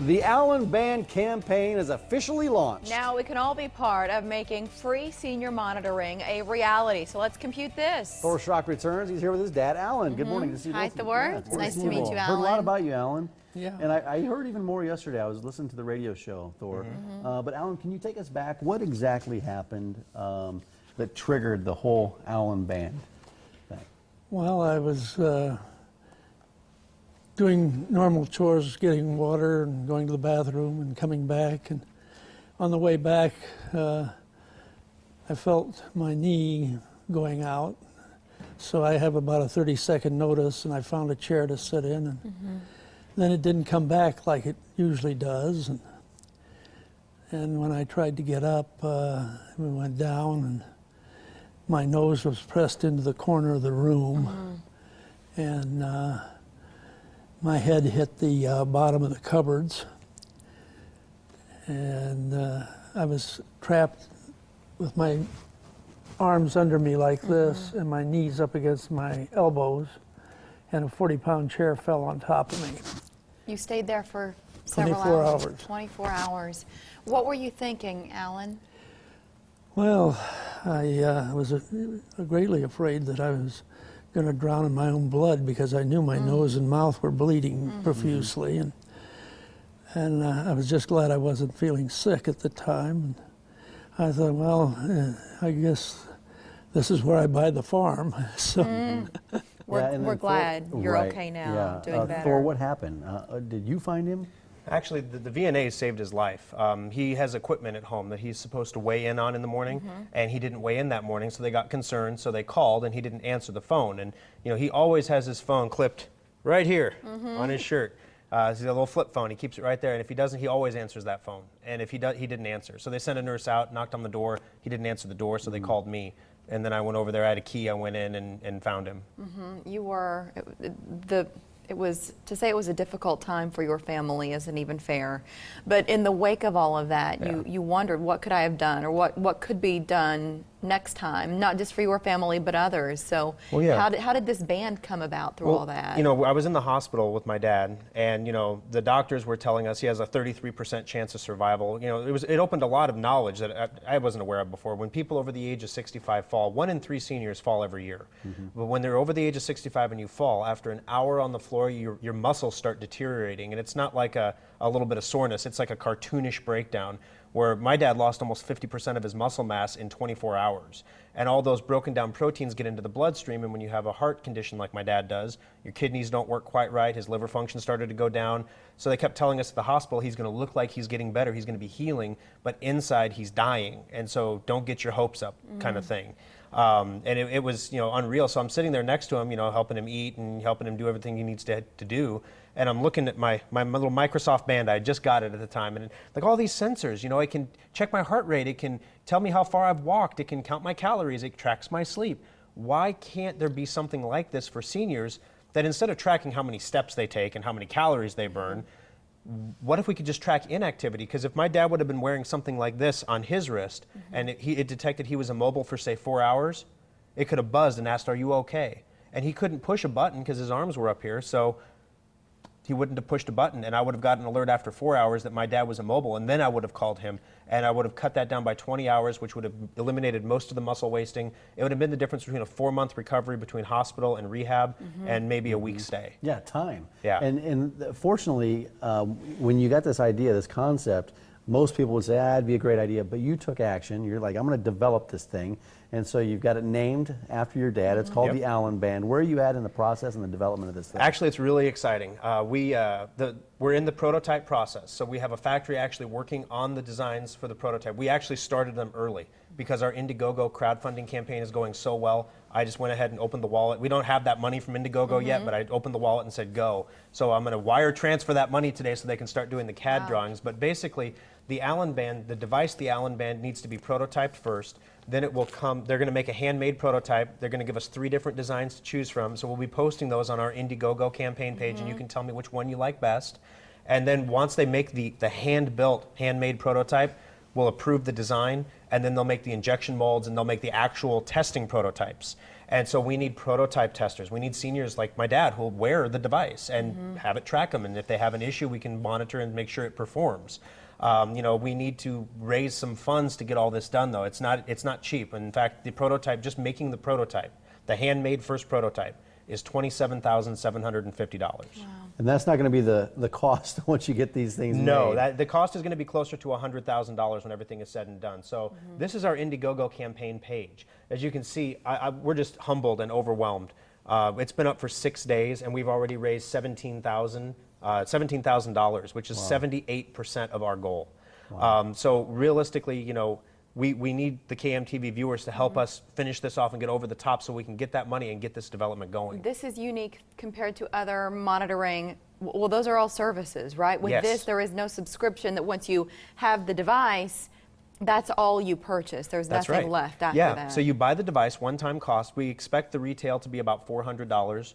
The Allen Band campaign is officially launched. Now we can all be part of making free senior monitoring a reality. So let's compute this. Thor Schrock returns. He's here with his dad, Alan. Good morning. To see you. Hi, Thor. It's nice to meet you, Heard a lot Alan. about you, Alan. Yeah. And I heard even more yesterday. I was listening to the radio show, Thor. But Alan, can you take us back? What exactly happened that triggered the whole Allen Band thing? Well, I was doing normal chores, getting water and going to the bathroom and coming back. And on the way back, I felt my knee going out. So I have about a 30-second notice, and I found a chair to sit in. And then it didn't come back like it usually does. And when I tried to get up, we went down, and my nose was pressed into the corner of the room. And my head hit the bottom of the cupboards, and I was trapped with my arms under me like this and my knees up against my elbows, and a 40-pound chair fell on top of me. You stayed there for several 24 hours. 24 hours. What were you thinking, Alan? Well, I was greatly afraid that I was going to drown in my own blood, because I knew my nose and mouth were bleeding profusely, and I was just glad I wasn't feeling sick at the time. And I thought, well, I guess this is where I buy the farm. So We're glad you're right, okay now, yeah. doing better. Thor, what happened? Did you find him? Actually, the VNA saved his life. He has equipment at home that he's supposed to weigh in on in the morning, and he didn't weigh in that morning, so they got concerned, so they called, and he didn't answer the phone. And, you know, he always has his phone clipped right here on his shirt. It's a little flip phone. He keeps it right there, and if he doesn't, he always answers that phone. And if he does, he didn't answer. So they sent a nurse out, knocked on the door. He didn't answer the door, so they called me. And then I went over there. I had a key. I went in and found him. You were, it was, to say it was a difficult time for your family isn't even fair. But in the wake of all of that, you wondered, what could I have done, or what could be done next time, not just for your family, but others. So how did this band come about through all that? You know, I was in the hospital with my dad, and, you know, the doctors were telling us he has a 33% chance of survival. You know, it opened a lot of knowledge that I wasn't aware of before. When people over the age of 65 fall, 1 in 3 seniors fall every year. But when they're over the age of 65 and you fall, after an hour on the floor, your muscles start deteriorating, and it's not like a little bit of soreness. It's like a cartoonish breakdown, where my dad lost almost 50% of his muscle mass in 24 hours. And all those broken down proteins get into the bloodstream, and when you have a heart condition like my dad does, your kidneys don't work quite right, his liver function started to go down. So they kept telling us at the hospital he's going to look like he's getting better, he's going to be healing, but inside he's dying. And so don't get your hopes up, kind of thing. And it was, you know, unreal. So I'm sitting there next to him, you know, helping him eat and helping him do everything he needs to do. And I'm looking at my little Microsoft band. I just got it at the time. And like all these sensors, you know, it can check my heart rate. It can tell me how far I've walked. It can count my calories. It tracks my sleep. Why can't there be something like this for seniors, that instead of tracking how many steps they take and how many calories they burn, what if we could just track inactivity? Because if my dad would have been wearing something like this on his wrist, and it detected he was immobile for, say, 4 hours, it could have buzzed and asked, "Are you okay?" And he couldn't push a button because his arms were up here, so he wouldn't have pushed a button, and I would have gotten an alert after 4 hours that my dad was immobile, and then I would have called him, and I would have cut that down by 20 hours, which would have eliminated most of the muscle wasting. It would have been the difference between a 4-month recovery between hospital and rehab and maybe a week stay. Yeah, time. Yeah. And fortunately, when you got this idea, this concept, most people would say, it'd be a great idea, but you took action. You're like, I'm going to develop this thing. And so you've got it named after your dad. It's called the Allen Band. Where are you at in the process and the development of this thing? Actually, it's really exciting. We're in the prototype process. So we have a factory actually working on the designs for the prototype. We actually started them early because our Indiegogo crowdfunding campaign is going so well. I just went ahead and opened the wallet. We don't have that money from Indiegogo yet, but I opened the wallet and said go. So I'm going to wire transfer that money today so they can start doing the CAD drawings. But basically, the Allen Band, the device, the Allen Band, needs to be prototyped first. Then it will come, they're going to make a handmade prototype. They're going to give us 3 different designs to choose from. So we'll be posting those on our Indiegogo campaign page, and you can tell me which one you like best. And then once they make the hand-built, handmade prototype, we'll approve the design, and then they'll make the injection molds, and they'll make the actual testing prototypes. And so we need prototype testers. We need seniors like my dad who will wear the device and have it track them. And if they have an issue, we can monitor and make sure it performs. We need to raise some funds to get all this done, though. It's not cheap. In fact, the prototype, just making the prototype, the handmade first prototype, is $27,750. Wow. And that's not going to be the cost once you get these things No, made. the cost is going to be closer to $100,000 when everything is said and done. So this is our Indiegogo campaign page. As you can see, we're just humbled and overwhelmed. It's been up for 6 days, and we've already raised $17,000, which is 78% of our goal. Wow. So realistically, we need the KMTV viewers to help us finish this off and get over the top so we can get that money and get this development going. This is unique compared to other monitoring. Well, those are all services, right? With Yes. this, there is no subscription that once you have the device, that's all you purchase. There's That's nothing right. left after yeah. that. So you buy the device, one-time cost. We expect the retail to be about $400.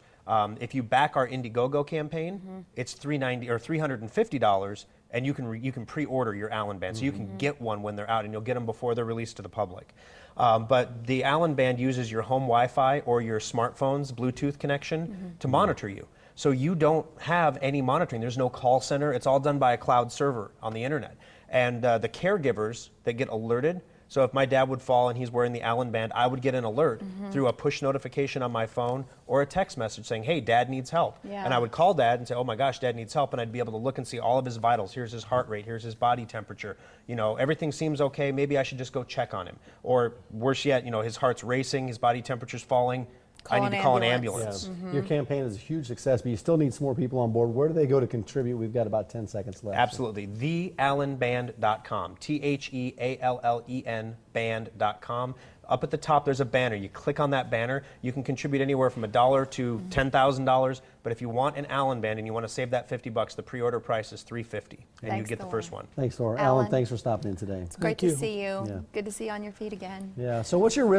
If you back our Indiegogo campaign, it's $390 or $350, and you can pre-order your Allen band, so you can get one when they're out, and you'll get them before they're released to the public. But the Allen band uses your home Wi-Fi or your smartphone's Bluetooth connection to monitor you. So you don't have any monitoring. There's no call center. It's all done by a cloud server on the internet. And the caregivers that get alerted, so if my dad would fall and he's wearing the Allen band, I would get an alert through a push notification on my phone or a text message saying, hey, Dad needs help. Yeah. And I would call Dad and say, oh my gosh, Dad needs help. And I'd be able to look and see all of his vitals. Here's his heart rate. Here's his body temperature. Everything seems okay. Maybe I should just go check on him. Or worse yet, his heart's racing, his body temperature's falling. I need to call an ambulance. Yeah. Your campaign is a huge success, but you still need some more people on board. Where do they go to contribute? We've got about 10 seconds left. Absolutely. TheAllenBand.com. TheAllen band.com. Up at the top, there's a banner. You click on that banner. You can contribute anywhere from $1 to $10,000. But if you want an Allen band and you want to save that $50, the pre-order price is $350, and you get the first one. Thanks, Thor. Alan, thanks for stopping in today. It's great Thank to see you. Yeah. Good to see you on your feet again. Yeah. So what's your risk